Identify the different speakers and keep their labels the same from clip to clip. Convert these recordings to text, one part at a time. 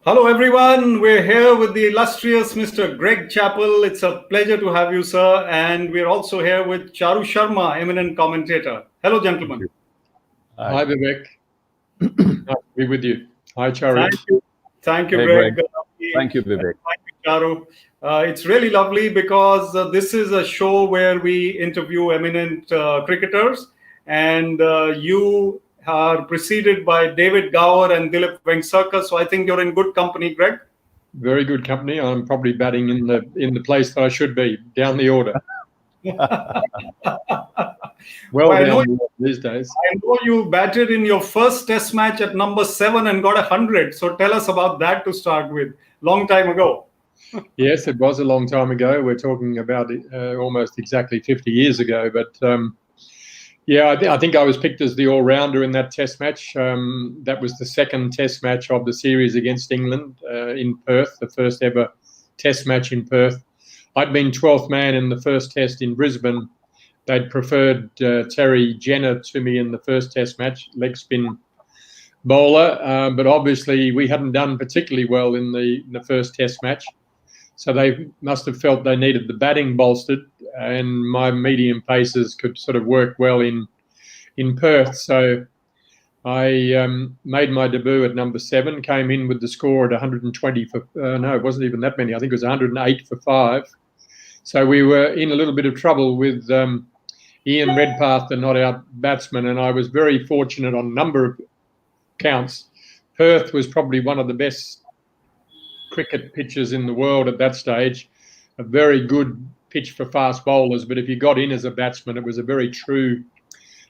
Speaker 1: Hello, everyone. We're here with the illustrious Mr. Greg Chappel. It's a pleasure to have you, sir. And we're also here with Charu Sharma, eminent commentator. Hello,
Speaker 2: Thank
Speaker 1: gentlemen.
Speaker 2: you.
Speaker 3: Hi,
Speaker 2: Hi.
Speaker 3: Vivek. Nice to be with you. Hi, Charu.
Speaker 1: Thank you. Thank you,
Speaker 2: Hey,
Speaker 1: Greg.
Speaker 2: Greg. Thank you, Vivek.
Speaker 1: Thank you, Charu. It's really lovely because this is a show where we interview eminent cricketers, and you are preceded by David Gower and Dilip Vengsarkar. So I think you're in good company, Greg.
Speaker 3: Very good company. I'm probably batting in the place that I should be, down the order. Well,
Speaker 1: I know
Speaker 3: down the order these days.
Speaker 1: I know you batted in your first test match at number 7 and got 100. So tell us about that to start with. Long time ago.
Speaker 3: Yes, it was a long time ago. We're talking about almost exactly 50 years ago. But yeah, I think I was picked as the all-rounder in that test match. That was the second test match of the series against England in Perth, the first ever test match in Perth. I'd been 12th man in the first test in Brisbane. They'd preferred Terry Jenner to me in the first test match, leg spin bowler. But obviously we hadn't done particularly well in the first test match. So they must have felt they needed the batting bolstered, and my medium paces could sort of work well in Perth. So I made my debut at number 7, came in with the score at 120 for, no, it wasn't even that many. I think it was 108 for 5. So we were in a little bit of trouble with Ian Redpath, the not-out batsman, and I was very fortunate on a number of counts. Perth was probably one of the best cricket pitches in the world at that stage, a very good pitch for fast bowlers, but if you got in as a batsman, it was a very true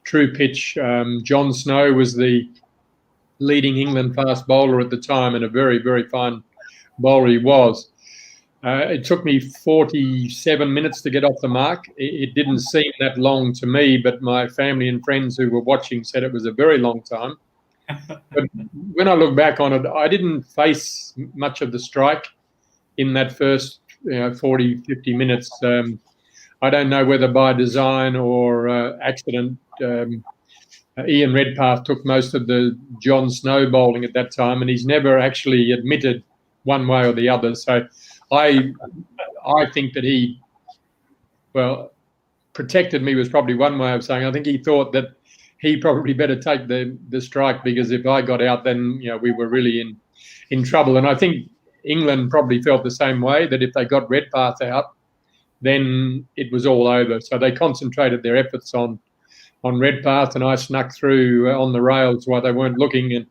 Speaker 3: pitch. John Snow was the leading England fast bowler at the time, and a very, very fine bowler he was. It took me 47 minutes to get off the mark. It didn't seem that long to me, but my family and friends who were watching said it was a very long time. But when I look back on it, I didn't face much of the strike in that first 40, 50 minutes. I don't know whether by design or accident. Ian Redpath took most of the John Snow bowling at that time, and he's never actually admitted one way or the other. So I think that he, well, protected me was probably one way of saying. I think he thought that he probably better take the strike, because if I got out, then we were really in trouble. And I think England probably felt the same way, that if they got Redpath out, then it was all over. So they concentrated their efforts on Redpath, and I snuck through on the rails while they weren't looking. And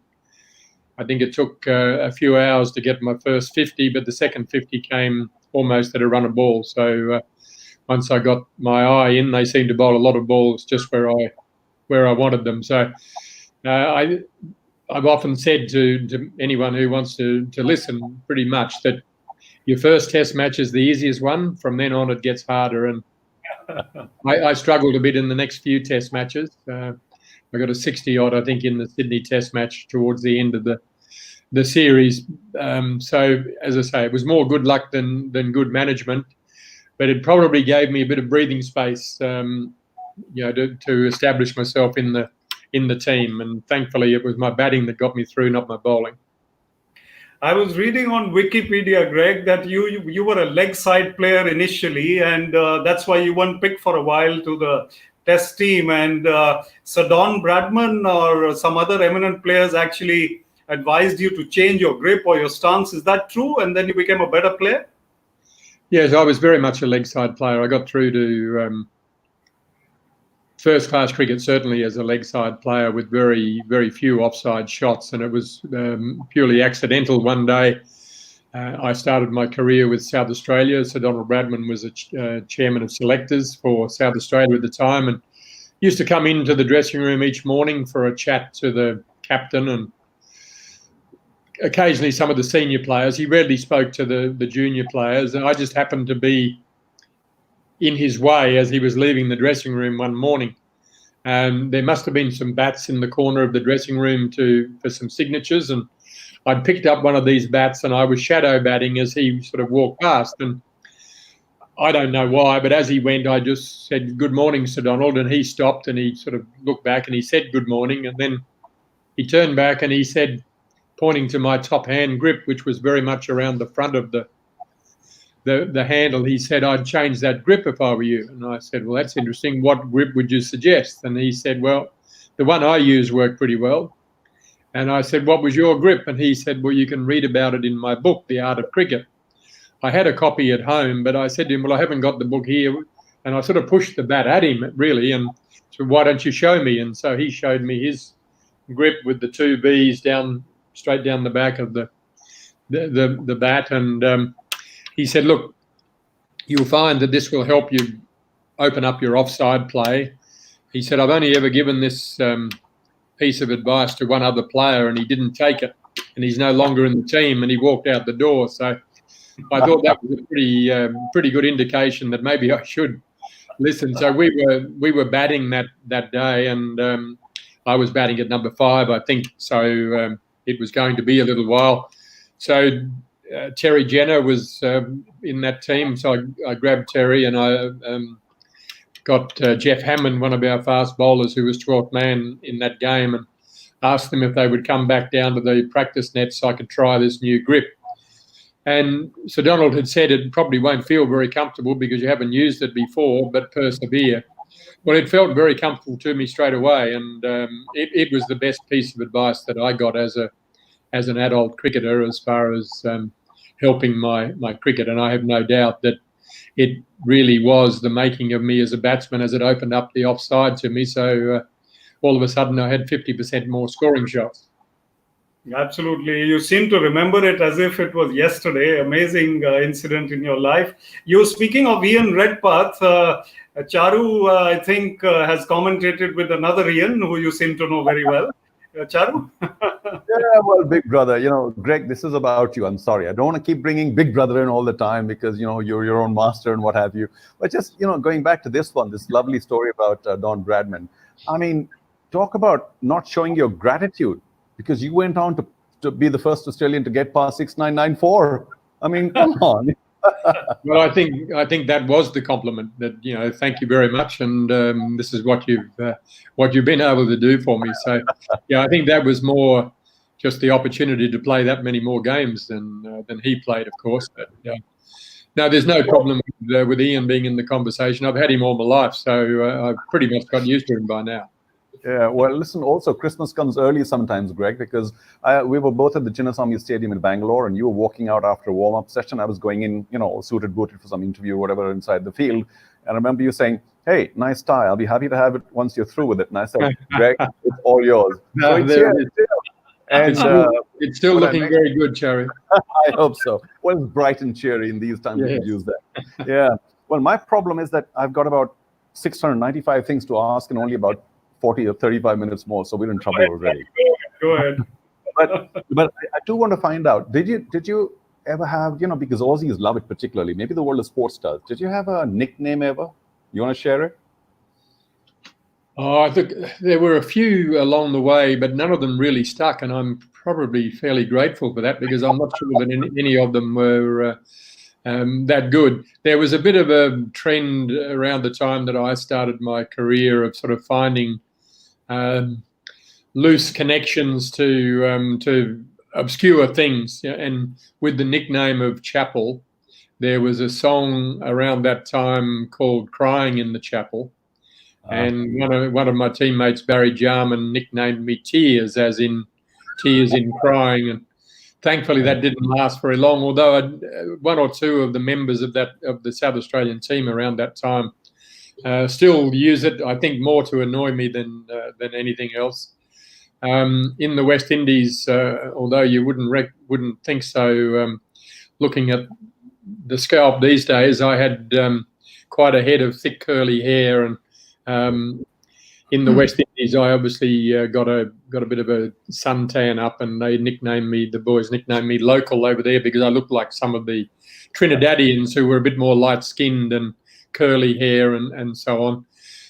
Speaker 3: I think it took a few hours to get my first 50, but the second 50 came almost at a run of ball. So once I got my eye in, they seemed to bowl a lot of balls just where I wanted them. So I've often said to anyone who wants to listen, pretty much, that your first test match is the easiest one. From then on, it gets harder. And I struggled a bit in the next few test matches. I got a 60-odd, I think, in the Sydney test match towards the end of the series. So, as I say, it was more good luck than good management. But it probably gave me a bit of breathing space, to establish myself in the team. And thankfully, it was my batting that got me through, not my bowling.
Speaker 1: I was reading on Wikipedia, Greg, that you were a leg side player initially, and that's why you weren't picked for a while to the test team. And Sir Don Bradman or some other eminent players actually advised you to change your grip or your stance. Is that true? And then you became a better player?
Speaker 3: Yes, I was very much a leg side player. I got through to first class cricket, certainly as a leg side player, with very, very few offside shots. And it was purely accidental. One day I started my career with South Australia. Sir Donald Bradman was a chairman of selectors for South Australia at the time, and used to come into the dressing room each morning for a chat to the captain and occasionally some of the senior players. He rarely spoke to the junior players, and I just happened to be in his way as he was leaving the dressing room one morning. There must have been some bats in the corner of the dressing room for some signatures, and I'd picked up one of these bats and I was shadow batting as he sort of walked past. And I don't know why, but as he went, I just said, "Good morning, Sir Donald," and he stopped and he sort of looked back and he said, "Good morning," and then he turned back and he said, pointing to my top hand grip, which was very much around the front of the handle. He said, I'd change that grip if I were you. And I said, well, that's interesting. What grip would you suggest? And he said, well, the one I use worked pretty well. And I said, what was your grip? And he said, well, you can read about it in my book, The Art of Cricket. I had a copy at home, but I said to him, well, I haven't got the book here. And I sort of pushed the bat at him, really, and said, why don't you show me? And so he showed me his grip with the two Bs straight down the back of the bat. And he said, look, you'll find that this will help you open up your offside play. He said, I've only ever given this piece of advice to one other player, and he didn't take it, and he's no longer in the team, and he walked out the door. So I thought that was a pretty good indication that maybe I should listen. So we were batting that day, and I was batting at number 5, I think. So it was going to be a little while. So Terry Jenner was in that team, so I grabbed Terry, and I got Jeff Hammond, one of our fast bowlers, who was 12th man in that game, and asked them if they would come back down to the practice net so I could try this new grip. And Sir Donald had said it probably won't feel very comfortable because you haven't used it before, but persevere. Well, it felt very comfortable to me straight away, and it was the best piece of advice that I got as an adult cricketer as far as helping my cricket. And I have no doubt that it really was the making of me as a batsman, as it opened up the offside to me. So all of a sudden I had 50% more scoring shots.
Speaker 1: Absolutely. You seem to remember it as if it was yesterday. Amazing incident in your life. You, speaking of Ian Redpath, Charu, I think, has commentated with another Ian who you seem to know very well. Charu?
Speaker 2: Yeah, well, Big Brother, Greg, this is about you. I'm sorry. I don't want to keep bringing Big Brother in all the time because, you're your own master and what have you. But just, going back to this lovely story about Don Bradman. I mean, talk about not showing your gratitude because you went on to be the first Australian to get past 6994. I mean, come on.
Speaker 3: Well, I think that was the compliment. That thank you very much, and this is what you've been able to do for me. So, yeah, I think that was more just the opportunity to play that many more games than he played, of course. But no, there's no problem with Ian being in the conversation. I've had him all my life, so I've pretty much got used to him by now.
Speaker 2: Yeah, well, listen, also, Christmas comes early sometimes, Greg, because we were both at the Chinnaswamy Stadium in Bangalore, and you were walking out after a warm-up session. I was going in, suited, booted for some interview or whatever inside the field. And I remember you saying, hey, nice tie. I'll be happy to have it once you're through with it. And I said, Greg, it's all yours. So
Speaker 3: it's still looking very good, Charu.
Speaker 2: I hope so. Well, it's bright and cheery in these times. Yes. Use that. Yeah. Well, my problem is that I've got about 695 things to ask and only about 40 or 35 minutes more, so we're in trouble already.
Speaker 1: Go ahead.
Speaker 2: But I do want to find out, did you ever have, because Aussies love it particularly, maybe the world of sports does, did you have a nickname ever? You want to share it?
Speaker 3: Oh, I think there were a few along the way, but none of them really stuck, and I'm probably fairly grateful for that because I'm not sure that any of them were that good. There was a bit of a trend around the time that I started my career of sort of finding loose connections to obscure things. And with the nickname of Chappel, there was a song around that time called Crying in the Chapel. And one of my teammates, Barry Jarman, nicknamed me Tears, as in tears in crying. And thankfully, that didn't last very long, although one or two of the members of the South Australian team around that time still use it, I think more to annoy me than anything else. In the West Indies, although you wouldn't think so, looking at the scalp these days, I had quite a head of thick curly hair, and in the West Indies, I obviously got a bit of a suntan up, and the boys nicknamed me Local over there because I looked like some of the Trinidadians who were a bit more light-skinned and curly hair and so on.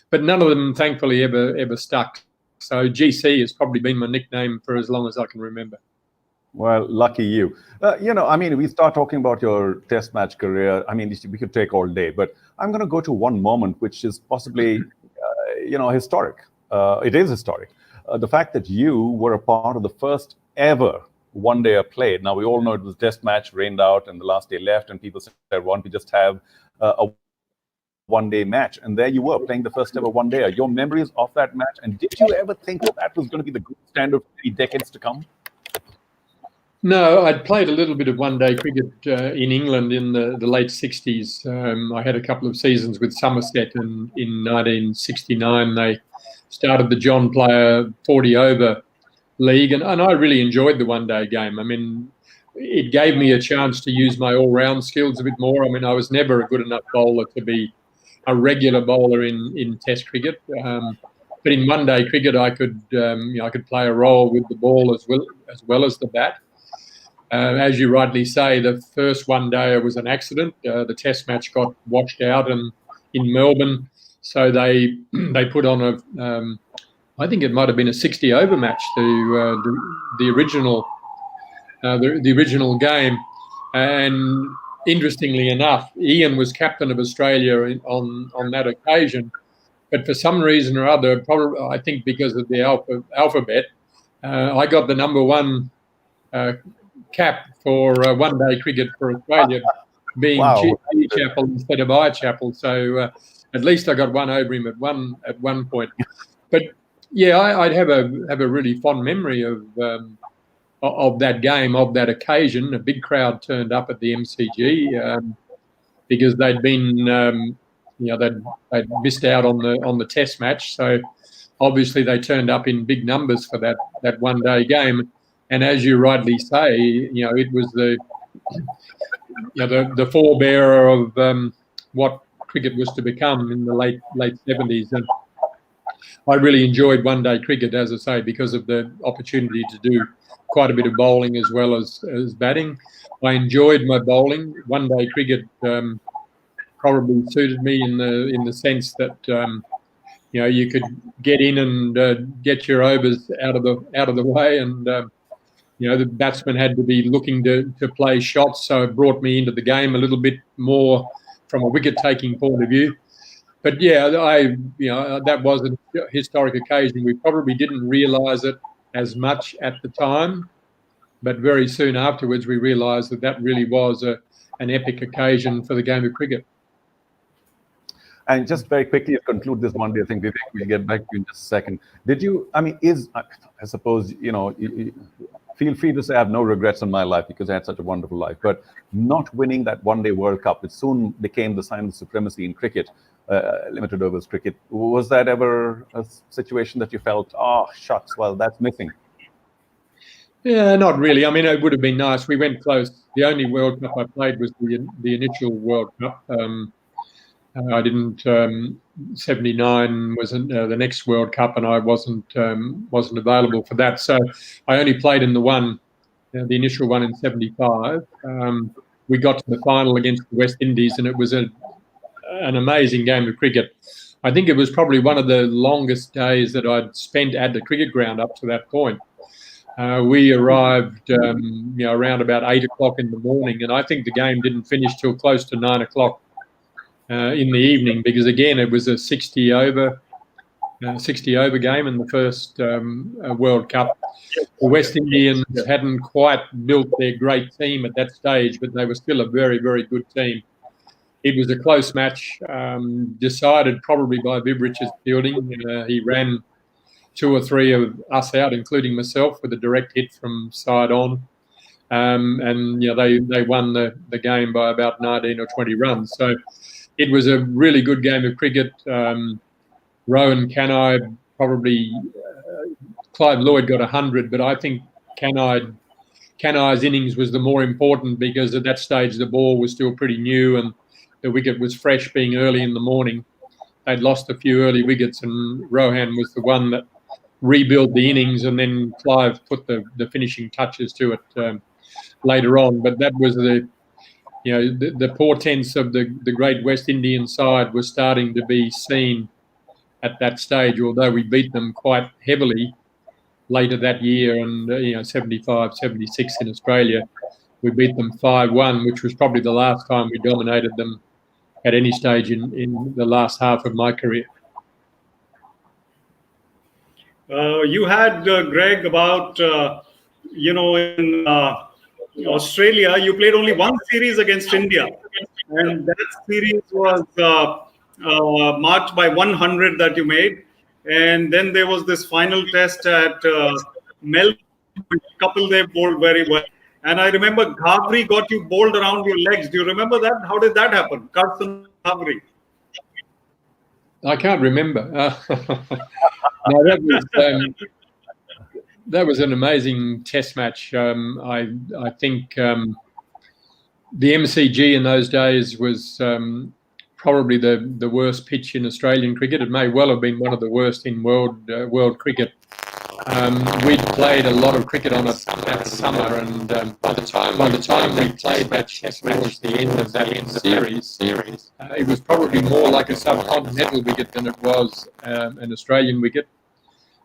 Speaker 3: But none of them, thankfully, ever stuck. So GC has probably been my nickname for as long as I can remember.
Speaker 2: Well, lucky you. We start talking about your test match career. I mean, we could take all day, but I'm going to go to one moment which is possibly, historic. It is historic. The fact that you were a part of the first ever one-dayer played. Now, we all know it was test match, rained out, and the last day left, and people said, why don't we just have a one-day match? And there you were, playing the first ever one-dayer. Your memories of that match, and did you ever think that was going to be the gold standard for the decades to come?
Speaker 3: No, I'd played a little bit of one-day cricket in England in the late 60s. I had a couple of seasons with Somerset, and in 1969 they started the John Player 40-over league, and I really enjoyed the one-day game. I mean, it gave me a chance to use my all-round skills a bit more. I mean, I was never a good enough bowler to be a regular bowler in Test cricket, but in one-day cricket I could I could play a role with the ball as well as the bat. As you rightly say, the first one-dayer was an accident. The Test match got washed out in Melbourne, so they put on I think it might have been a 60-over match, the original game. And interestingly enough, Ian was captain of Australia on that occasion, but for some reason or other, probably I think because of the alphabet, I got the number one cap for one-day cricket for Australia, being Chappel instead of Chappel. So at least I got one over him at one point. But yeah, I'd have a really fond memory of that game, of that occasion. A big crowd turned up at the MCG because they'd been they'd missed out on the Test match. So obviously they turned up in big numbers for that one-day game. And as you rightly say, it was the forebearer of what cricket was to become in the late 70s. And I really enjoyed one-day cricket, as I say, because of the opportunity to do quite a bit of bowling as well as batting. I enjoyed my bowling. One-day cricket probably suited me in the sense that you could get in and get your overs out of the way, and the batsman had to be looking to play shots, so it brought me into the game a little bit more from a wicket-taking point of view. But yeah, that was a historic occasion. We probably didn't realise it as much at the time, but very soon afterwards we realised that really was an epic occasion for the game of cricket.
Speaker 2: And just very quickly to conclude this one day, I think Vivek, we'll get back to you in just a second. Did you, I suppose, feel free to say I have no regrets in my life because I had such a wonderful life, but not winning that one-day World Cup, it soon became the sign of supremacy in cricket, limited overs cricket. Was that ever a situation that you felt, oh, shucks, well, that's missing?
Speaker 3: Yeah, not really. I mean, it would have been nice. We went close. The only World Cup I played was the initial World Cup. I didn't. 79 was the next World Cup, and I wasn't available for that. So I only played in the initial one in 75. We got to the final against the West Indies, and it was an amazing game of cricket. I think it was probably one of the longest days that I'd spent at the cricket ground up to that point. We arrived, around about 8 o'clock in the morning, and I think the game didn't finish till close to 9 o'clock. In the evening, because again it was a 60 over game in the first World Cup. The West Indians hadn't quite built their great team at that stage, but they were still a very, very good team. It was a close match, decided probably by Vivek's fielding. He ran 2 or 3 of us out, including myself, with a direct hit from side on. And they won the game by about 19 or 20 runs. So it was a really good game of cricket. Rowan Canide probably, Clive Lloyd got 100, but I think Canide's innings was the more important because at that stage the ball was still pretty new and the wicket was fresh, being early in the morning. They'd lost a few early wickets, and Rohan was the one that rebuilt the innings, and then Clive put the finishing touches to it later on. But that was the portents of the great West Indian side was starting to be seen at that stage, although we beat them quite heavily later that year, and 75, 76 in Australia. We beat them 5-1, which was probably the last time we dominated them at any stage in the last half of my career.
Speaker 1: You had, Greg, about in Australia, you played only one series against India, and that series was marked by 100 that you made. And then there was this final test at Melbourne. Couple they bowled very well. And I remember Ghavri got you bowled around your legs. Do you remember that? How did that happen? Carson Ghavri.
Speaker 3: I can't remember. No, that was an amazing test match. I think the MCG in those days was probably the worst pitch in Australian cricket. It may well have been one of the worst in world cricket. We'd played a lot of cricket on it that summer, and by the time we played that test match, the end of that series, it was probably more like a subcontinental wicket than it was an Australian wicket.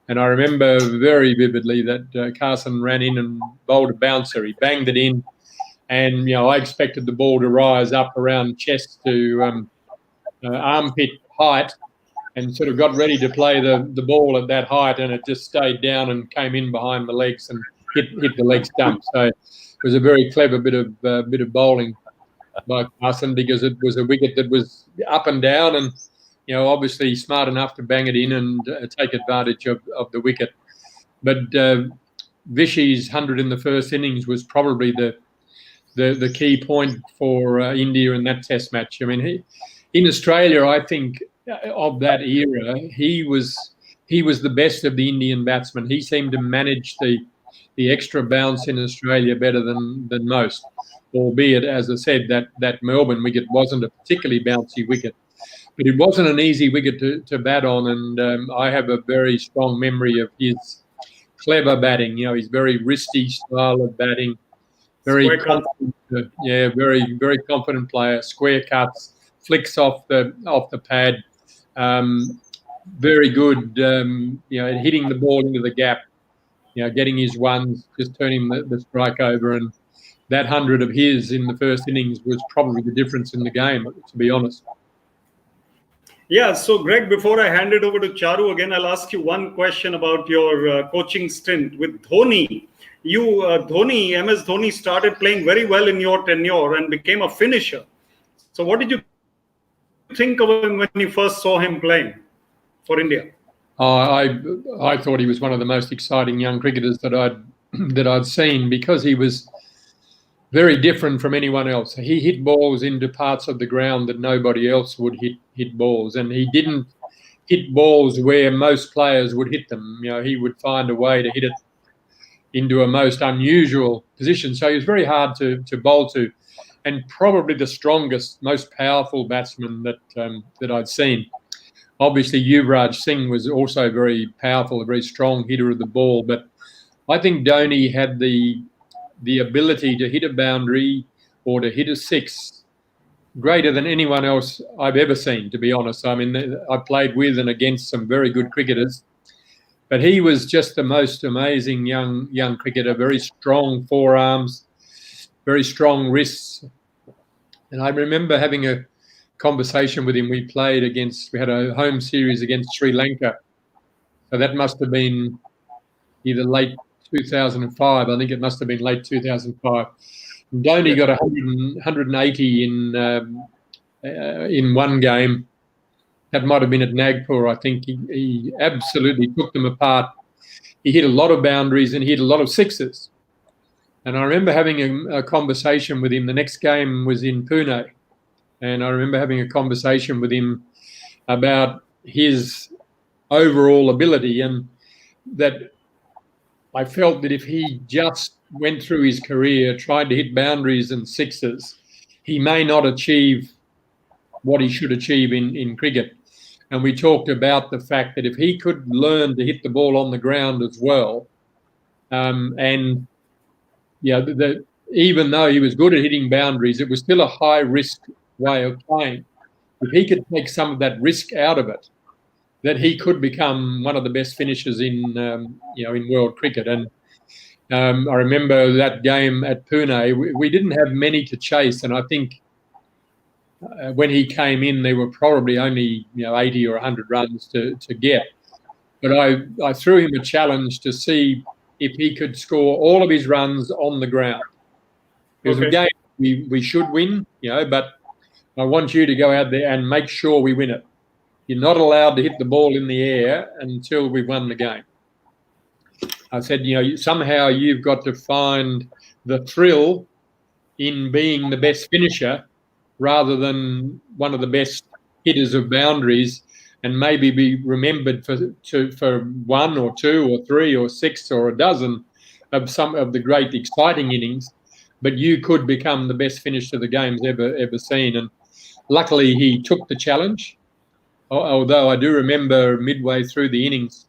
Speaker 3: And I remember very vividly that Carson ran in and bowled a bouncer. He banged it in, and I expected the ball to rise up around chest to armpit height, and sort of got ready to play the ball at that height, and it just stayed down and came in behind the legs and hit the leg stump. So it was a very clever bit of bowling by Carson, because it was a wicket that was up and down, and obviously smart enough to bang it in and take advantage of the wicket. But Vishy's 100 in the first innings was probably the key point for India in that test match. I mean, in Australia, I think of that era, he was the best of the Indian batsmen. He seemed to manage the extra bounce in Australia better than most, albeit, as I said, that Melbourne wicket wasn't a particularly bouncy wicket. But it wasn't an easy wicket to bat on, and I have a very strong memory of his clever batting. His very wristy style of batting, very confident, very very confident player. Square cuts, flicks off the pad, very good. Hitting the ball into the gap, getting his ones, just turning the strike over, and that 100 of his in the first innings was probably the difference in the game, to be honest.
Speaker 1: Yeah, so Greg, before I hand it over to Charu again, I'll ask you one question about your coaching stint with Dhoni. MS Dhoni started playing very well in your tenure and became a finisher. So what did you think of him when you first saw him playing for India?
Speaker 3: I thought he was one of the most exciting young cricketers that I'd seen, because he was very different from anyone else. He hit balls into parts of the ground that nobody else would hit balls, and he didn't hit balls where most players would hit them. He would find a way to hit it into a most unusual position. So he was very hard to bowl to, and probably the strongest, most powerful batsman that I'd seen. Obviously, Yuvraj Singh was also very powerful, a very strong hitter of the ball, but I think Dhoni had the ability to hit a boundary or to hit a six greater than anyone else I've ever seen, to be honest. I mean, I played with and against some very good cricketers, but he was just the most amazing young cricketer, very strong forearms, very strong wrists. And I remember having a conversation with him. We had a home series against Sri Lanka. So that must have been either late 2005. I think it must have been late 2005. Dhoni got 180 in one game. That might have been at Nagpur. I think he absolutely took them apart. He hit a lot of boundaries and he hit a lot of sixes. And I remember having a conversation with him. The next game was in Pune. And I remember having a conversation with him about his overall ability, and that I felt that if he just went through his career, tried to hit boundaries and sixes, he may not achieve what he should achieve in cricket. And we talked about the fact that if he could learn to hit the ball on the ground as well, even though he was good at hitting boundaries, it was still a high-risk way of playing. If he could take some of that risk out of it, that he could become one of the best finishers in world cricket. And I remember that game at Pune. We didn't have many to chase, and I think when he came in, there were probably only 80 or 100 runs to get. But I threw him a challenge to see if he could score all of his runs on the ground. It was a game we should win, but I want you to go out there and make sure we win it. You're not allowed to hit the ball in the air until we've won the game. I said, somehow you've got to find the thrill in being the best finisher rather than one of the best hitters of boundaries, and maybe be remembered for one or two or three or six or a dozen of some of the great exciting innings, but you could become the best finisher the game's ever seen. And luckily he took the challenge, although I do remember midway through the innings,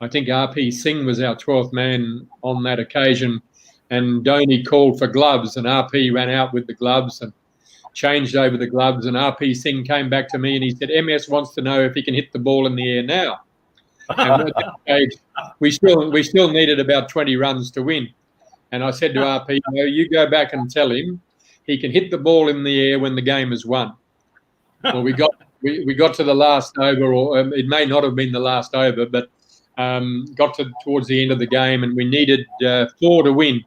Speaker 3: I think R.P. Singh was our 12th man on that occasion, and Dhoni called for gloves, and R.P. ran out with the gloves and changed over the gloves, and R.P. Singh came back to me and he said, MS wants to know if he can hit the ball in the air now. And at that stage, we still needed about 20 runs to win. And I said to R.P., you go back and tell him he can hit the ball in the air when the game is won. Well, we got to the last over, or it may not have been the last over, but got towards the end of the game, and we needed 4 to win.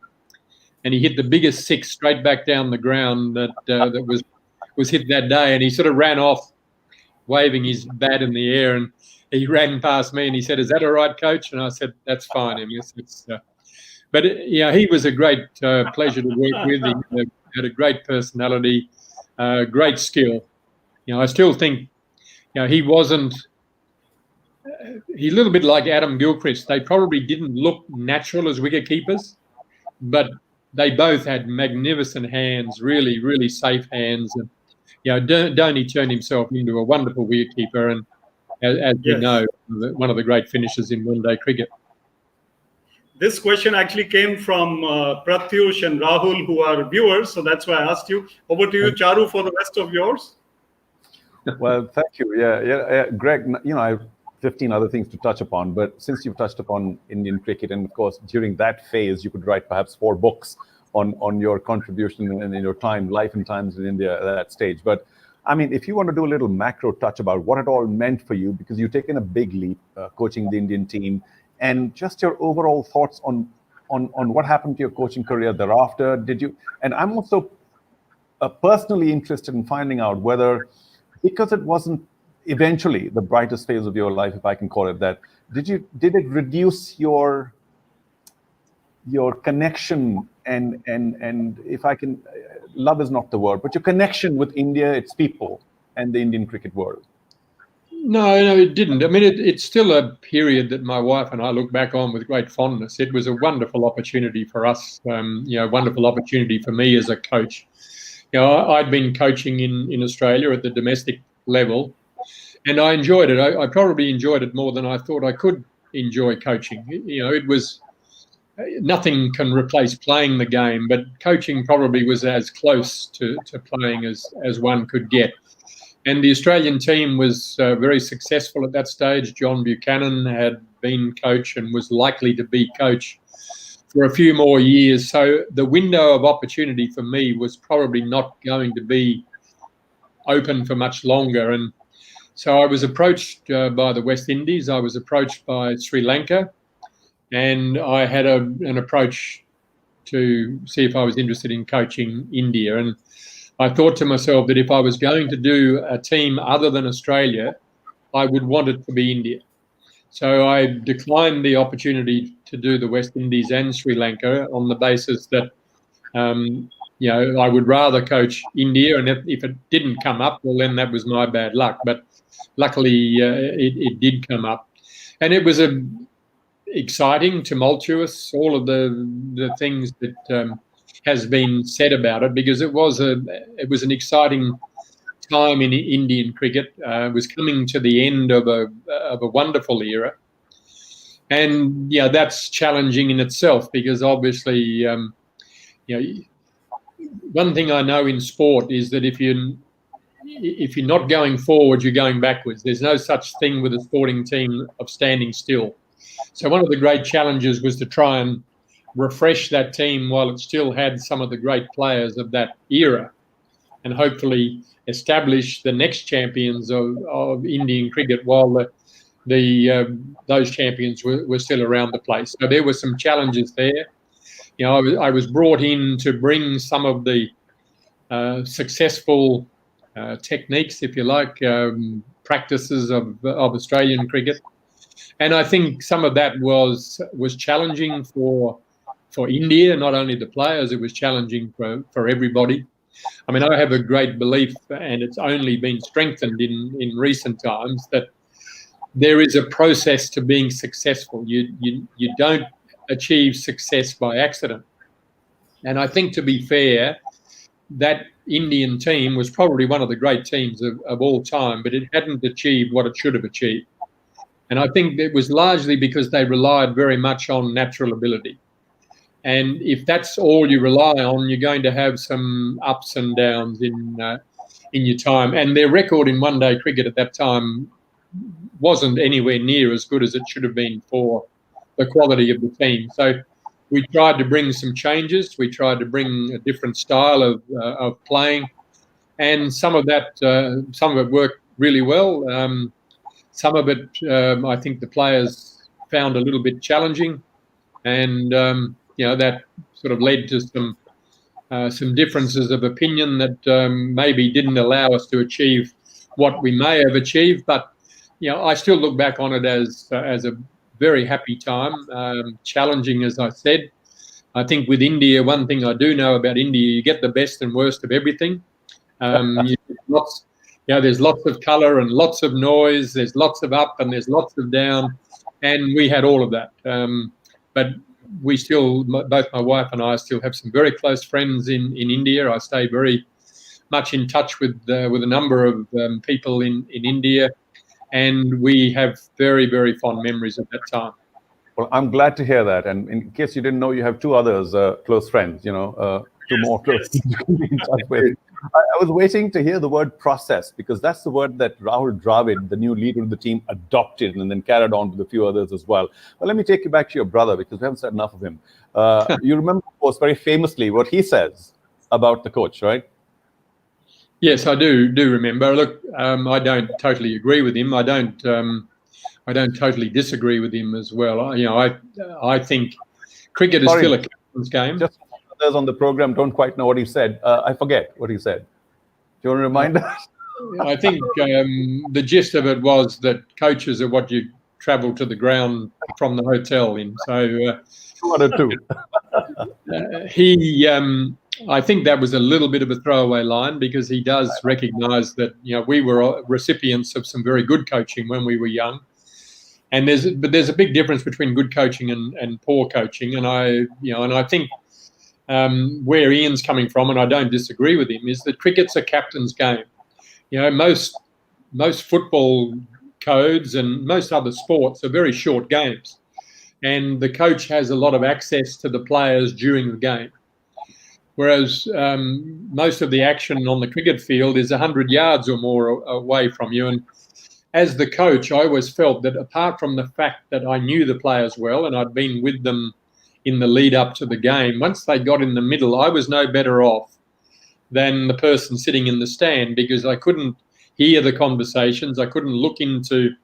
Speaker 3: And he hit the biggest 6 straight back down the ground that was hit that day. And he sort of ran off, waving his bat in the air. And he ran past me and he said, "Is that all right, Coach?" And I said, "That's fine, MS." But he was a great pleasure to work with. He had a great personality, great skill. I still think, he wasn't. He's a little bit like Adam Gilchrist. They probably didn't look natural as wicket keepers, but they both had magnificent hands, really, really safe hands. And Dhoni turned himself into a wonderful wicketkeeper, and as you know, one of the great finishers in one-day cricket.
Speaker 1: This question actually came from Pratyush and Rahul, who are viewers, so that's why I asked you. Over to you, Charu, for the rest of yours.
Speaker 2: Well, thank you. Yeah, Greg. I have 15 other things to touch upon, but since you've touched upon Indian cricket, and of course during that phase you could write perhaps 4 books on your contribution and in your time, life and times in India at that stage. But I mean, if you want to do a little macro touch about what it all meant for you, because you've taken a big leap coaching the Indian team, and just your overall thoughts on what happened to your coaching career thereafter. And I'm also personally interested in finding out whether, because it wasn't eventually the brightest phase of your life, if I can call it that, did it reduce your connection and if I can, love is not the word, but your connection with India, its people, and the Indian cricket world?
Speaker 3: No, it didn't. I mean, it's still a period that my wife and I look back on with great fondness. It was a wonderful opportunity for us, wonderful opportunity for me as a coach. I'd been coaching in Australia at the domestic level, and I enjoyed it. I probably enjoyed it more than I thought I could enjoy coaching. It was, nothing can replace playing the game, but coaching probably was as close to playing as one could get. And the Australian team was very successful at that stage. John Buchanan had been coach and was likely to be coach for a few more years. So the window of opportunity for me was probably not going to be open for much longer. And so I was approached by the West Indies. I was approached by Sri Lanka, and I had an approach to see if I was interested in coaching India. And I thought to myself that if I was going to do a team other than Australia, I would want it to be India. So I declined the opportunity to do the West Indies and Sri Lanka on the basis that, I would rather coach India. And if it didn't come up, well, then that was my bad luck. But luckily, it did come up. And it was exciting, tumultuous, all of the things that has been said about it, because it was an exciting time in Indian cricket. It was coming to the end of a wonderful era, and that's challenging in itself, because obviously, one thing I know in sport is that if you're not going forward, you're going backwards. There's no such thing with a sporting team of standing still. So one of the great challenges was to try and refresh that team while it still had some of the great players of that era, and hopefully establish the next champions of Indian cricket while those champions were still around the place. So there were some challenges there. I was brought in to bring some of the successful techniques, if you like, practices of Australian cricket, and I think some of that was challenging for India, not only the players, it was challenging for everybody. I mean, I have a great belief, and it's only been strengthened in recent times, that there is a process to being successful. You don't achieve success by accident. And I think, to be fair, that Indian team was probably one of the great teams of all time, but it hadn't achieved what it should have achieved. And I think it was largely because they relied very much on natural ability. And if that's all you rely on, you're going to have some ups and downs in your time. And their record in one-day cricket at that time wasn't anywhere near as good as it should have been for the quality of the team. So we tried to bring some changes. We tried to bring a different style of playing, and some of it worked really well. Some of it, I think, the players found a little bit challenging, and that sort of led to some differences of opinion that maybe didn't allow us to achieve what we may have achieved. But I still look back on it as a very happy time, challenging, as I said. I think with India, one thing I do know about India, you get the best and worst of everything. There's lots of colour and lots of noise. There's lots of up and there's lots of down, and we had all of that. But we still, both my wife and I, still have some very close friends in India. I stay very much in touch with a number of people in India. And we have very, very fond memories of that time.
Speaker 2: Well, I'm glad to hear that. And in case you didn't know, you have two others, close friends, two more close friends you can be in touch with. I was waiting to hear the word process, because that's the word that Rahul Dravid, the new leader of the team, adopted and then carried on with a few others as well. But let me take you back to your brother, because we haven't said enough of him. You remember, of course, very famously what he says about the coach, right?
Speaker 3: Yes, I do remember. Look, I don't totally agree with him. I don't totally disagree with him as well. I think cricket is still a captain's game.
Speaker 2: Just others on the program don't quite know what he said. I forget what he said. Do you want to remind us?
Speaker 3: I think the gist of it was that coaches are what you travel to the ground from the hotel in. So
Speaker 2: one or two.
Speaker 3: I think that was a little bit of a throwaway line, because he does recognise that we were recipients of some very good coaching when we were young, and there's a big difference between good coaching and poor coaching, and I think where Ian's coming from, and I don't disagree with him, is that cricket's a captain's game. Most football codes and most other sports are very short games, and the coach has a lot of access to the players during the game. Whereas most of the action on the cricket field is 100 yards or more away from you. And as the coach, I always felt that, apart from the fact that I knew the players well and I'd been with them in the lead up to the game, once they got in the middle, I was no better off than the person sitting in the stand, because I couldn't hear the conversations. I couldn't look into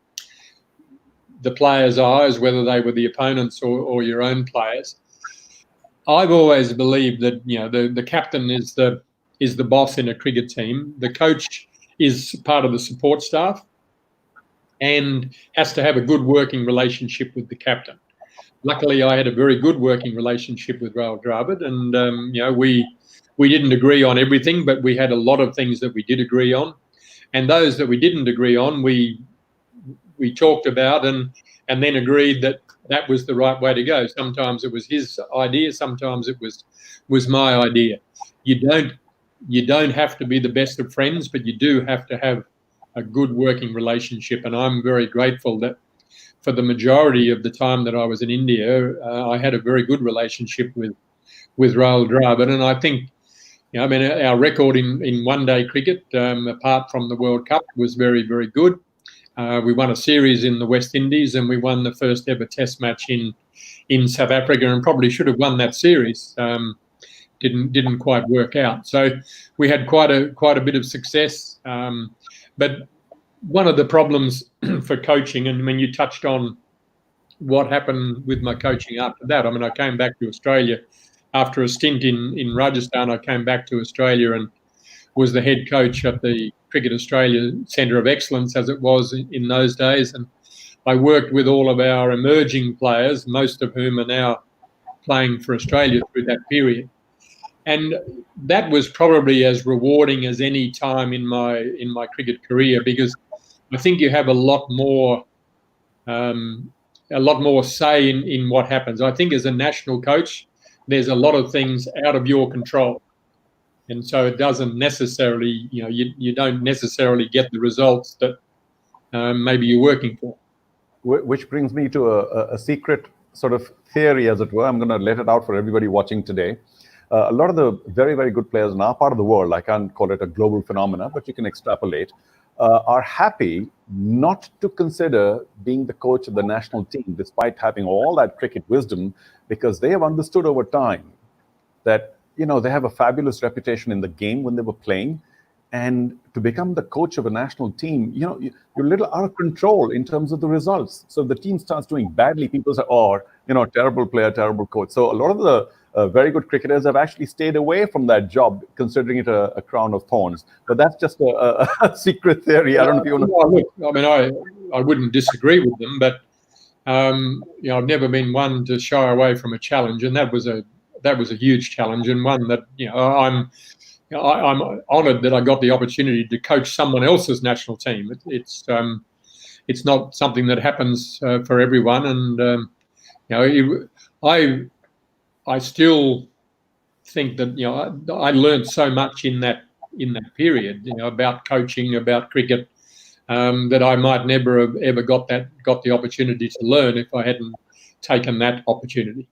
Speaker 3: the players' eyes, whether they were the opponents or your own players. I've always believed that the captain is the boss in a cricket team. The coach is part of the support staff and has to have a good working relationship with the captain. Luckily, I had a very good working relationship with Rahul Dravid, and we didn't agree on everything, but we had a lot of things that we did agree on, and those that we didn't agree on, we talked about and then agreed that was the right way to go. Sometimes it was his idea, sometimes it was my idea. You don't have to be the best of friends, but you do have to have a good working relationship. And I'm very grateful that for the majority of the time that I was in India, I had a very good relationship with Rahul Dravid. And I think, our record in one-day cricket, apart from the World Cup, was very, very good. We won a series in the West Indies, and we won the first ever Test match in South Africa, and probably should have won that series. Didn't quite work out. So we had quite a bit of success. But one of the problems for coaching, and when you touched on what happened with my coaching after that, I mean, I came back to Australia after a stint in Rajasthan. I came back to Australia and was the head coach at the Cricket Australia Centre of Excellence, as it was in those days. And I worked with all of our emerging players, most of whom are now playing for Australia through that period. And that was probably as rewarding as any time in my cricket career, because I think you have a lot more say in what happens. I think as a national coach, there's a lot of things out of your control. And so it doesn't necessarily, you don't necessarily get the results that maybe you're working for.
Speaker 2: Which brings me to a secret sort of theory, as it were. I'm going to let it out for everybody watching today. A lot of the very, very good players in our part of the world, I can't call it a global phenomena, but you can extrapolate, are happy not to consider being the coach of the national team, despite having all that cricket wisdom, because they have understood over time that, they have a fabulous reputation in the game when they were playing. And to become the coach of a national team, you're a little out of control in terms of the results. So if the team starts doing badly, people say, terrible player, terrible coach. So a lot of the very good cricketers have actually stayed away from that job, considering it a crown of thorns. But that's just a secret theory. I don't know if you want to...
Speaker 3: I mean, I wouldn't disagree with them, but I've never been one to shy away from a challenge, and that was a huge challenge, and one that I'm honoured that I got the opportunity to coach someone else's national team. It's not something that happens for everyone, and I still think that I learned so much in that period, about coaching, about cricket, that I might never have ever got the opportunity to learn if I hadn't taken that opportunity.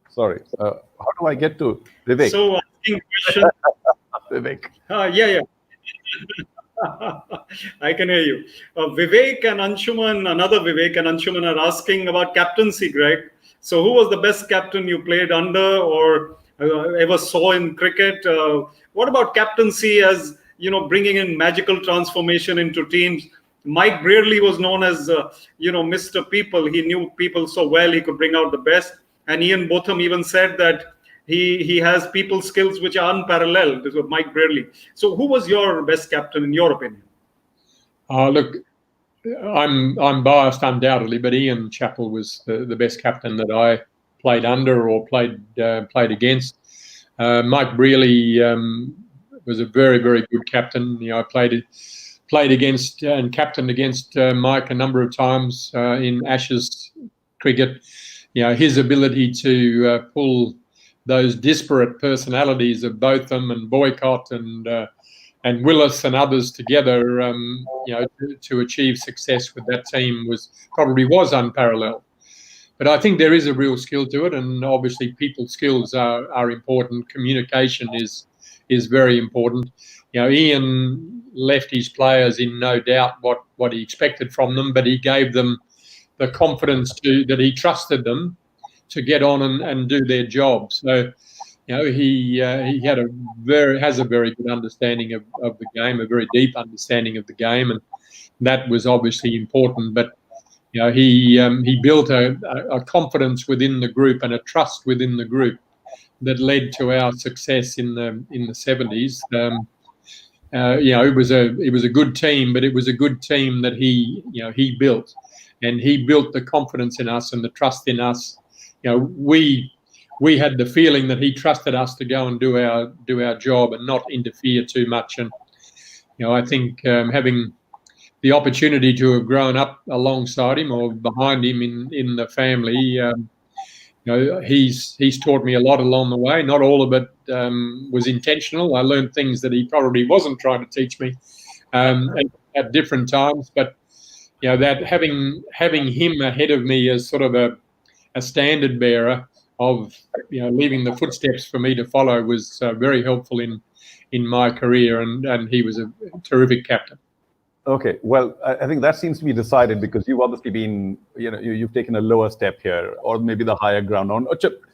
Speaker 2: Sorry, how do I get to Vivek?
Speaker 1: So asking question.
Speaker 2: Vivek.
Speaker 1: Yeah. I can hear you. Vivek and Anshuman, another Vivek and Anshuman are asking about captaincy, Greg. So who was the best captain you played under or ever saw in cricket? What about captaincy as, bringing in magical transformation into teams? Mike Brearley was known as, Mr. People. He knew people so well, he could bring out the best. And Ian Botham even said that he has people skills which are unparalleled. This was Mike Brearley. So who was your best captain in your opinion?
Speaker 3: Look, I'm biased undoubtedly, but Ian Chappel was the best captain that I played under or played against. Mike Brearley was a very, very good captain. I played against and captained against Mike a number of times in Ashes cricket. His ability to pull those disparate personalities of Botham and Boycott and Willis and others together, to achieve success with that team was unparalleled. But I think there is a real skill to it, and obviously people skills are important. Communication is very important. Ian left his players in no doubt what he expected from them, but he gave them the confidence that he trusted them to get on and do their job. So, he has a very good understanding of the game, a very deep understanding of the game, and that was obviously important. But he built a confidence within the group and a trust within the group that led to our success in the 70s. It was a good team, but it was a good team that he built. And he built the confidence in us and the trust in us. We had the feeling that he trusted us to go and do our job and not interfere too much. And I think having the opportunity to have grown up alongside him or behind him in the family, he's taught me a lot along the way. Not all of it was intentional. I learned things that he probably wasn't trying to teach me at different times, but. That having him ahead of me as sort of a standard bearer of leaving the footsteps for me to follow was very helpful in my career, and he was a terrific captain.
Speaker 2: Okay, well, I think that seems to be decided because you've obviously been, you've taken a lower step here, or maybe the higher ground.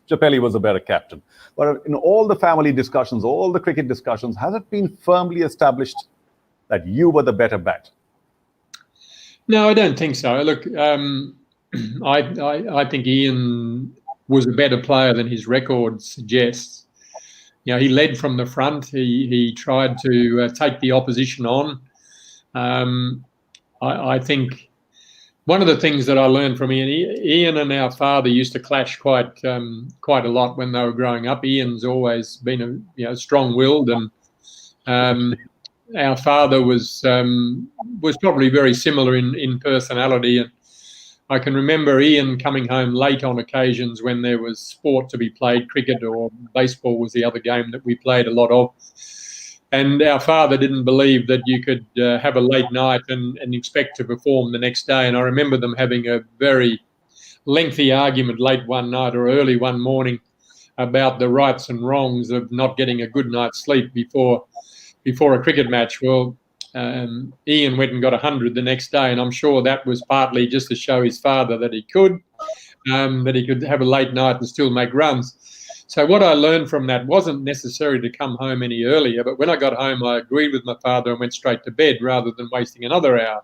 Speaker 2: Chappel was a better captain. But in all the family discussions, all the cricket discussions, has it been firmly established that you were the better bat?
Speaker 3: No, I don't think so. Look, I think Ian was a better player than his record suggests. You know, he led from the front. He tried to take the opposition on. I think one of the things that I learned from Ian and our father used to clash quite a lot when they were growing up. Ian's always been strong-willed, and our father was probably very similar in personality. And I can remember Ian coming home late on occasions when there was sport to be played, cricket or baseball was the other game that we played a lot of. And our father didn't believe that you could have a late night and expect to perform the next day. And I remember them having a very lengthy argument late one night or early one morning about the rights and wrongs of not getting a good night's sleep before a cricket match. Well, Ian went and got 100 the next day, and I'm sure that was partly just to show his father that he could have a late night and still make runs. So what I learned from that wasn't necessary to come home any earlier, but when I got home, I agreed with my father and went straight to bed rather than wasting another hour.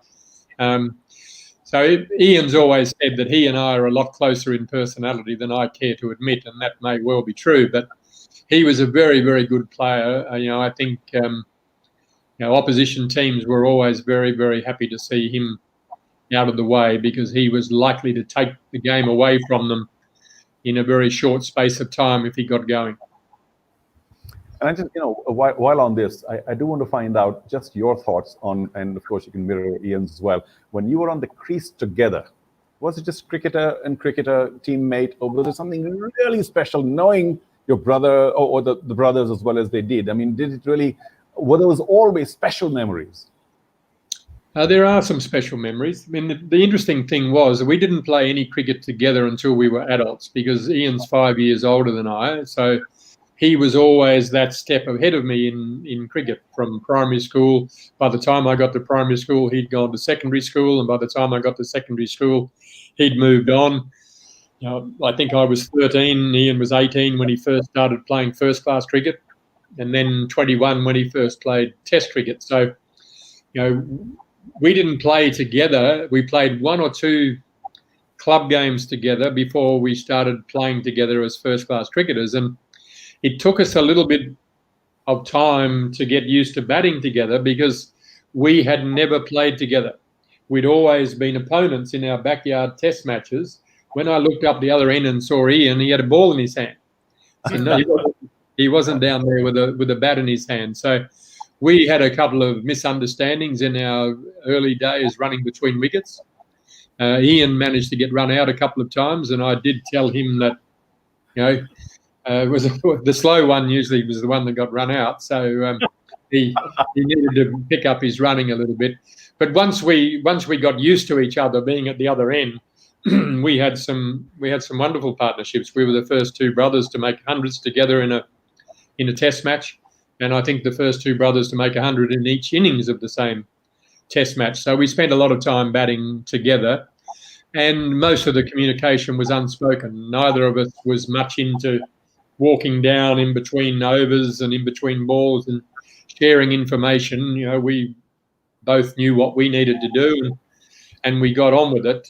Speaker 3: So Ian's always said that he and I are a lot closer in personality than I care to admit, and that may well be true, but he was a very, very good player. I think opposition teams were always very, very happy to see him out of the way because he was likely to take the game away from them in a very short space of time if he got going.
Speaker 2: And I just, while on this, I do want to find out just your thoughts on, and of course you can mirror Ian's as well. When you were on the crease together, was it just cricketer and cricketer teammate, or was it something really special knowing your brother or the brothers as well as they did? I mean, were those always special memories?
Speaker 3: There are some special memories. I mean, the interesting thing was we didn't play any cricket together until we were adults because Ian's 5 years older than I. So he was always that step ahead of me in cricket from primary school. By the time I got to primary school, he'd gone to secondary school. And by the time I got to secondary school, he'd moved on. I think I was 13, Ian was 18 when he first started playing first-class cricket, and then 21 when he first played Test cricket. So, we didn't play together. We played one or two club games together before we started playing together as first-class cricketers. And it took us a little bit of time to get used to batting together because we had never played together. We'd always been opponents in our backyard Test matches. When I looked up the other end and saw Ian, he had a ball in his hand. So no, he wasn't down there with a bat in his hand. So we had a couple of misunderstandings in our early days running between wickets. Ian managed to get run out a couple of times, and I did tell him that, the slow one usually was the one that got run out. So he needed to pick up his running a little bit. But once we got used to each other being at the other end, we had some wonderful partnerships. We were the first two brothers to make hundreds together in a Test match. And I think the first two brothers to make 100 in each innings of the same Test match. So we spent a lot of time batting together, and most of the communication was unspoken. Neither of us was much into walking down in between overs and in between balls and sharing information. We both knew what we needed to do, and we got on with it.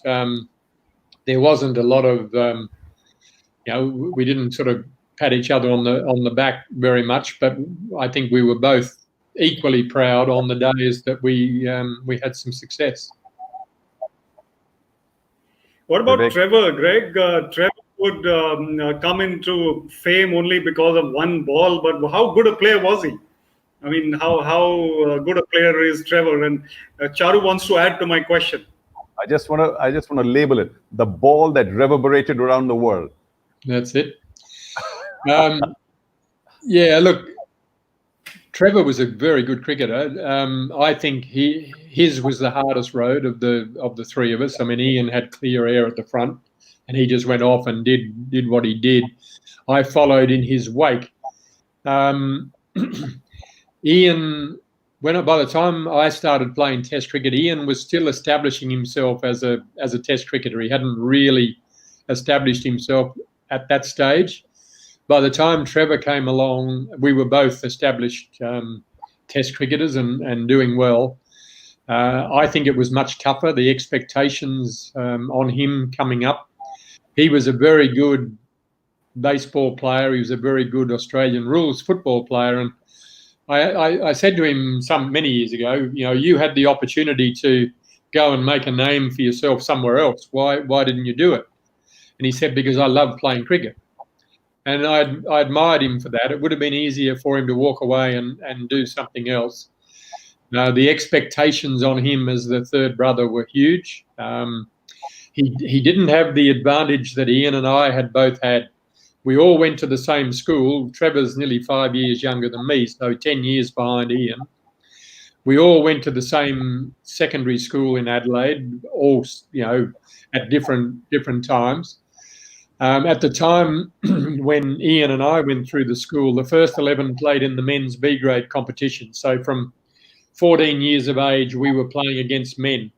Speaker 3: There wasn't a lot of, we didn't sort of pat each other on the back very much, but I think we were both equally proud on the days that we had some success.
Speaker 1: What about
Speaker 2: Vivek?
Speaker 1: Trevor, Greg? Trevor would come into fame only because of one ball, but how good a player was he? I mean, how good a player is Trevor? And Charu wants to add to my question.
Speaker 2: I just want to label it the ball that reverberated around the world.
Speaker 3: That's it. Look, Trevor was a very good cricketer. I think his was the hardest road of the three of us. I mean, Ian had clear air at the front, and he just went off and did what he did. I followed in his wake. Ian, by the time I started playing Test cricket, Ian was still establishing himself as a Test cricketer. He hadn't really established himself at that stage. By the time Trevor came along, we were both established Test cricketers and doing well. I think it was much tougher. The expectations on him coming up. He was a very good baseball player. He was a very good Australian rules football player. And I said to him many years ago, you had the opportunity to go and make a name for yourself somewhere else. Why didn't you do it? And he said, because I love playing cricket. And I admired him for that. It would have been easier for him to walk away and do something else. The expectations on him as the third brother were huge. He didn't have the advantage that Ian and I had both had. We all went to the same school. Trevor's nearly 5 years younger than me, so 10 years behind Ian. We all went to the same secondary school in Adelaide, all at different times. At the time when Ian and I went through the school, the first 11 played in the men's B grade competition. So from 14 years of age, we were playing against men,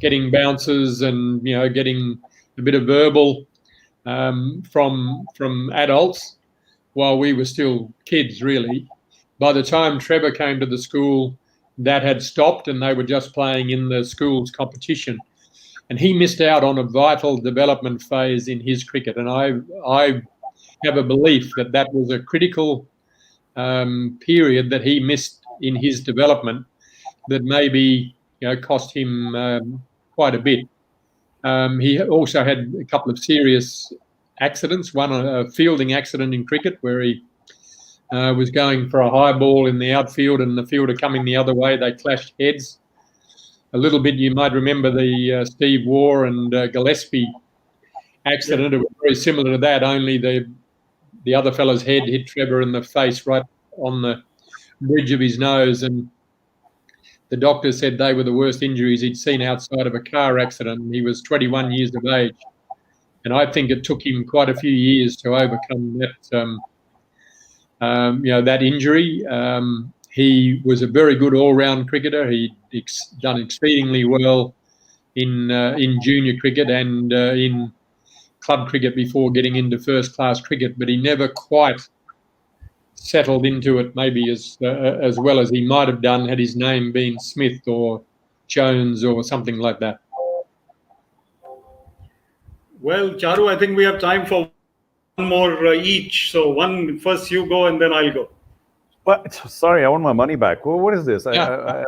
Speaker 3: getting bounces and, getting a bit of verbal from adults while we were still kids, really. By the time Trevor came to the school, that had stopped and they were just playing in the school's competition. And he missed out on a vital development phase in his cricket. And I have a belief that was a critical period that he missed in his development that maybe cost him quite a bit. He also had a couple of serious accidents. One, a fielding accident in cricket where he was going for a high ball in the outfield and the fielder coming the other way. They clashed heads. A little bit, you might remember the Steve Waugh and Gillespie accident. It was very similar to that, only the other fellow's head hit Trevor in the face right on the bridge of his nose, and the doctor said they were the worst injuries he'd seen outside of a car accident. He was 21 years of age, and I think it took him quite a few years to overcome that injury. He was a very good all-round cricketer. He'd done exceedingly well in junior cricket and in club cricket before getting into first-class cricket, but he never quite settled into it maybe as well as he might have done had his name been Smith or Jones or something like that.
Speaker 1: Well, Charu, I think we have time for one more each. So first you go and then I'll go.
Speaker 2: Well, sorry, I want my money back. Well, what is this?
Speaker 3: Yeah.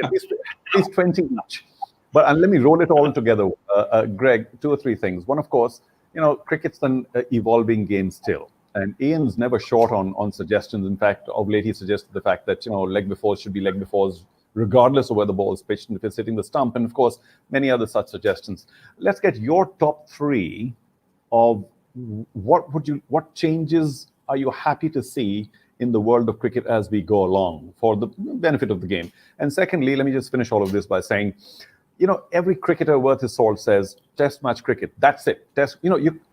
Speaker 2: At least 20 each. But let me roll it all together. Greg, 2 or 3 things. One, of course, cricket's an evolving game still. And Ian's never short on suggestions. In fact, of late, he suggested the fact that, leg befores should be leg befores, regardless of where the ball is pitched and if it's hitting the stump. And, of course, many other such suggestions. Let's get your top 3 of what changes are you happy to see in the world of cricket as we go along for the benefit of the game. And secondly, let me just finish all of this by saying, every cricketer worth his salt says test match cricket. That's it.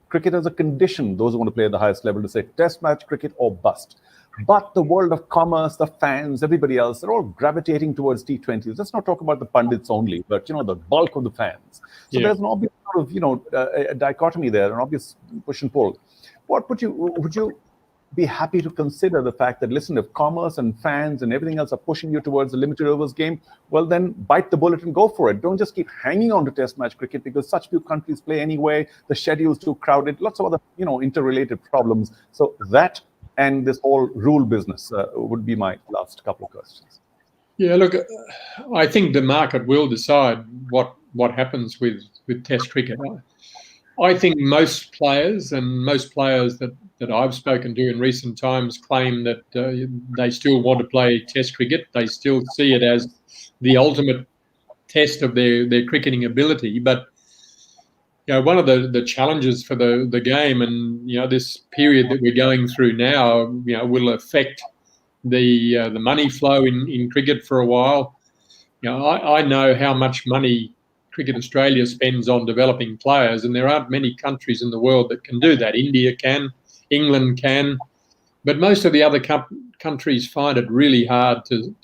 Speaker 2: Cricket as a condition, those who want to play at the highest level, to say test match cricket or bust. But the world of commerce, the fans, everybody else, they're all gravitating towards T20s. Let's not talk about the pundits only, but, the bulk of the fans. So there's an obvious sort of, a dichotomy there, an obvious push and pull. What would you be happy to consider the fact that, listen, if commerce and fans and everything else are pushing you towards the limited overs game, well, then bite the bullet and go for it. Don't just keep hanging on to test match cricket because such few countries play anyway, the schedule's too crowded, lots of other, interrelated problems. So that and this whole rule business would be my last couple of questions.
Speaker 3: Yeah, look, I think the market will decide what happens with test cricket. I think most players that I've spoken to in recent times claim that they still want to play test cricket. They still see it as the ultimate test of their cricketing ability. But one of the challenges for the game, and this period that we're going through now, will affect the money flow in cricket for a while. I know how much money Cricket Australia spends on developing players, and there aren't many countries in the world that can do that. India can, England can, but most of the other countries find it really hard to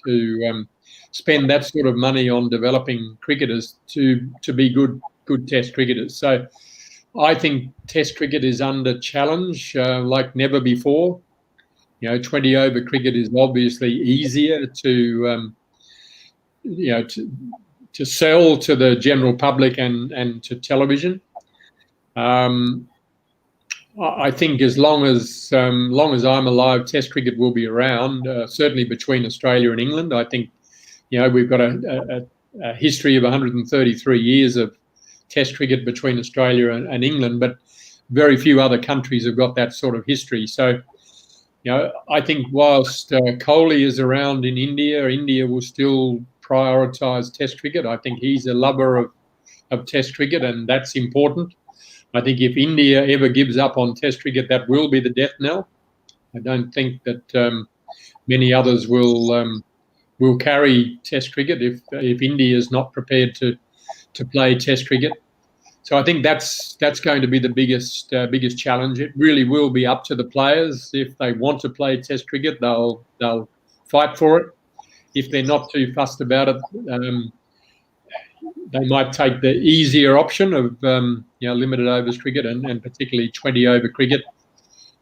Speaker 3: spend that sort of money on developing cricketers to be good test cricketers. So I think test cricket is under challenge like never before. 20 over cricket is obviously easier to to sell to the general public and to television. I think as long as I'm alive, Test cricket will be around. Certainly between Australia and England, I think we've got a history of 133 years of Test cricket between Australia and England, but very few other countries have got that sort of history. So, I think whilst Kohli is around in India, India will still prioritise Test cricket. I think he's a lover of Test cricket, and that's important. I think if India ever gives up on Test cricket, that will be the death knell. I don't think that many others will carry Test cricket if India is not prepared to play Test cricket. So I think that's going to be the biggest challenge. It really will be up to the players. If they want to play Test cricket, they'll fight for it. If they're not too fussed about it, they might take the easier option of limited overs cricket and particularly 20 over cricket.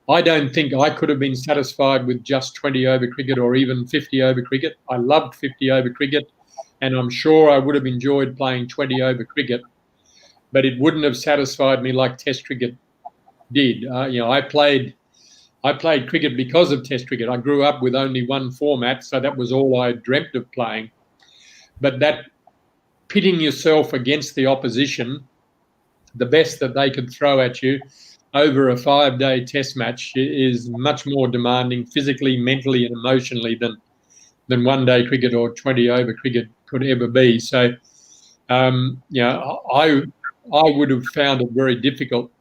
Speaker 3: I don't think I could have been satisfied with just 20 over cricket or even 50 over cricket. I loved 50 over cricket, and I'm sure I would have enjoyed playing 20 over cricket, but it wouldn't have satisfied me like Test cricket did. I played cricket because of Test cricket. I grew up with only one format, so that was all I dreamt of playing. But that pitting yourself against the opposition, the best that they could throw at you over a 5-day Test match is much more demanding physically, mentally and emotionally than one-day cricket or 20 over cricket could ever be. So, I would have found it very difficult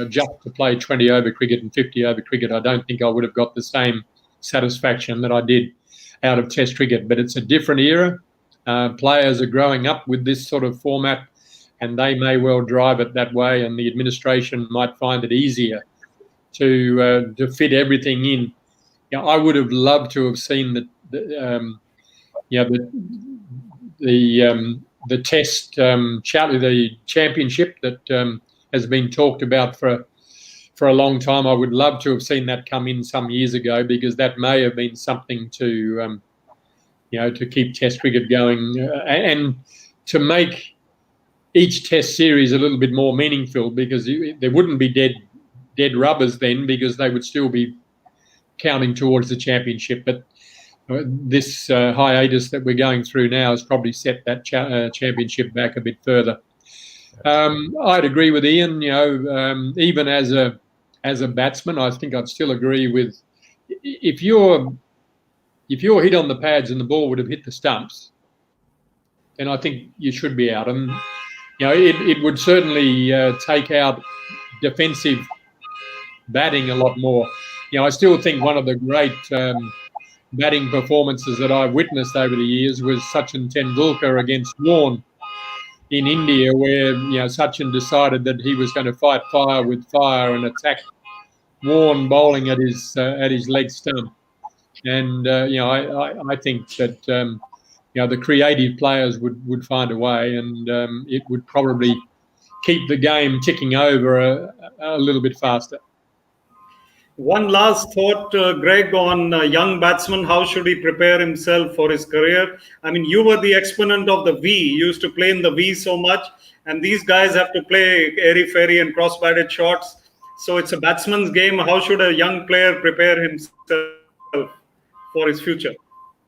Speaker 3: just to play 20 over cricket and 50 over cricket. I don't think I would have got the same satisfaction that I did out of Test cricket, but it's a different era. Players are growing up with this sort of format, and they may well drive it that way, and the administration might find it easier to fit everything in. I would have loved to have seen the Test the championship that has been talked about for a long time. I would love to have seen that come in some years ago, because that may have been something to keep Test cricket going and to make each Test series a little bit more meaningful, because there wouldn't be dead rubbers then, because they would still be counting towards the championship. But this hiatus that we're going through now has probably set that championship back a bit further. I'd agree with Ian. Even as a batsman, I think I'd still agree with if you're hit on the pads and the ball would have hit the stumps, then I think you should be out. And it would certainly take out defensive batting a lot more. I still think one of the great batting performances that I've witnessed over the years was Sachin Tendulkar against Warne in India, where Sachin decided that he was going to fight fire with fire and attack Warne bowling at his leg stump. And I think that the creative players would find a way, and it would probably keep the game ticking over a little bit faster.
Speaker 1: One last thought, Greg, on a young batsman. How should he prepare himself for his career? I mean, you were the exponent of the V. You used to play in the V so much, and these guys have to play airy-fairy and cross-batted shots. So it's a batsman's game. How should a young player prepare himself for his future?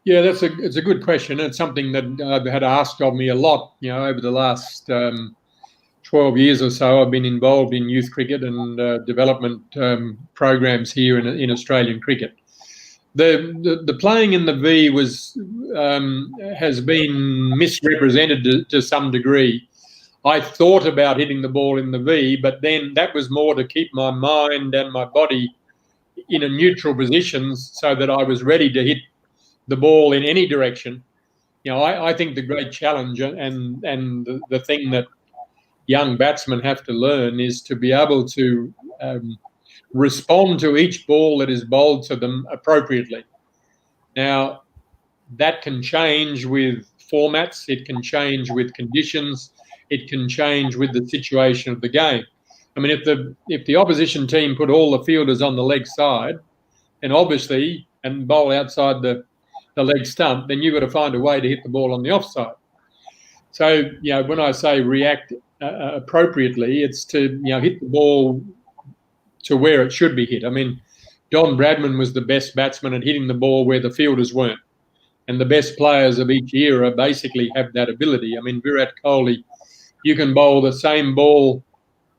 Speaker 3: Yeah, it's a good question. It's something that I've had asked of me a lot. Over the last 12 years or so, I've been involved in youth cricket and development programs here in Australian cricket. The playing in the V has been misrepresented to some degree. I thought about hitting the ball in the V, but then that was more to keep my mind and my body in a neutral position so that I was ready to hit the ball in any direction. I think the great challenge and the thing that young batsmen have to learn is to be able to respond to each ball that is bowled to them appropriately. Now, that can change with formats, it can change with conditions, it can change with the situation of the game. I mean, if the opposition team put all the fielders on the leg side and obviously, and bowl outside the leg stump, then you've got to find a way to hit the ball on the offside. So, when I say react appropriately, it's to, hit the ball to where it should be hit. I mean, Don Bradman was the best batsman at hitting the ball where the fielders weren't. And the best players of each era basically have that ability. I mean, Virat Kohli, you can bowl the same ball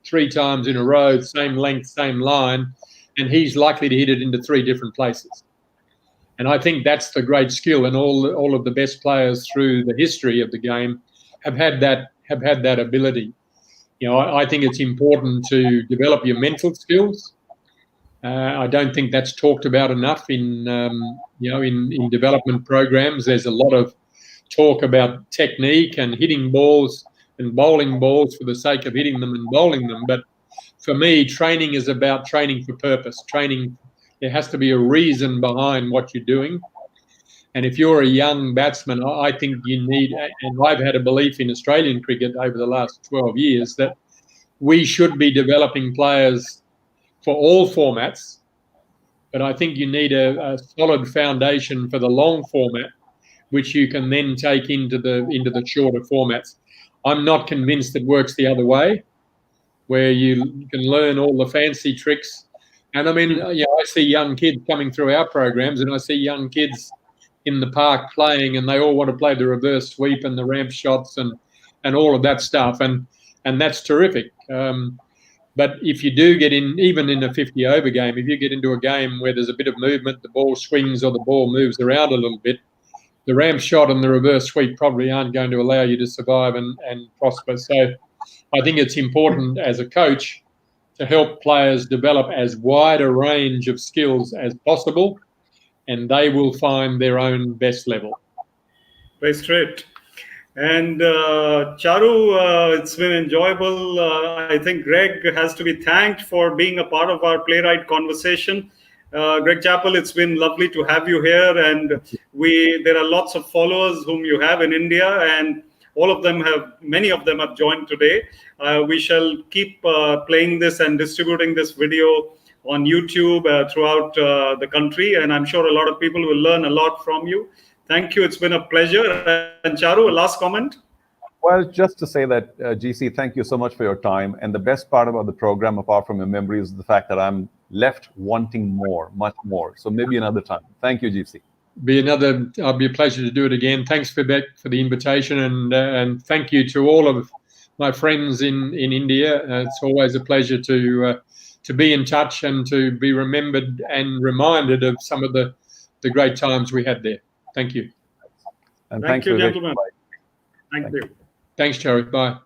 Speaker 3: 3 times in a row, same length, same line, and he's likely to hit it into 3 different places. And I think that's the great skill, and all of the best players through the history of the game have had that ability. I think it's important to develop your mental skills. I don't think that's talked about enough in development programs. There's a lot of talk about technique and hitting balls and bowling balls for the sake of hitting them and bowling them. But for me, training is about training for purpose. There has to be a reason behind what you're doing. And if you're a young batsman, I think you need, and I've had a belief in Australian cricket over the last 12 years, that we should be developing players for all formats. But I think you need a solid foundation for the long format, which you can then take into the shorter formats. I'm not convinced it works the other way, where you can learn all the fancy tricks. And I mean, I see young kids coming through our programs, and I see young kids in the park playing, and they all want to play the reverse sweep and the ramp shots and all of that stuff, and that's terrific. But if you do get in, even in a 50-over game, if you get into a game where there's a bit of movement, the ball swings or the ball moves around a little bit, the ramp shot and the reverse sweep probably aren't going to allow you to survive and prosper. So I think it's important as a coach to help players develop as wide a range of skills as possible, and they will find their own best level.
Speaker 1: Very straight. And Charu, it's been enjoyable. I think Greg has to be thanked for being a part of our Playwrite conversation. Greg Chappel, it's been lovely to have you here. And there are lots of followers whom you have in India, and many of them have joined today. We shall keep playing this and distributing this video on YouTube throughout the country. And I'm sure a lot of people will learn a lot from you. Thank you. It's been a pleasure. And Charu, a last comment?
Speaker 2: Well, just to say that, GC, thank you so much for your time. And the best part about the program, apart from your memories, is the fact that I'm left wanting more, much more. So maybe another time. Thank you, GC.
Speaker 3: I'll be a pleasure to do it again. Thanks, Vivek, for the invitation. And thank you to all of my friends in India. It's always a pleasure to be in touch and to be remembered and reminded of some of the great times we had there. Thank you.
Speaker 2: And
Speaker 1: thank you,
Speaker 2: Vivek.
Speaker 1: gentlemen. Thank you.
Speaker 3: Thanks, Charu. Bye.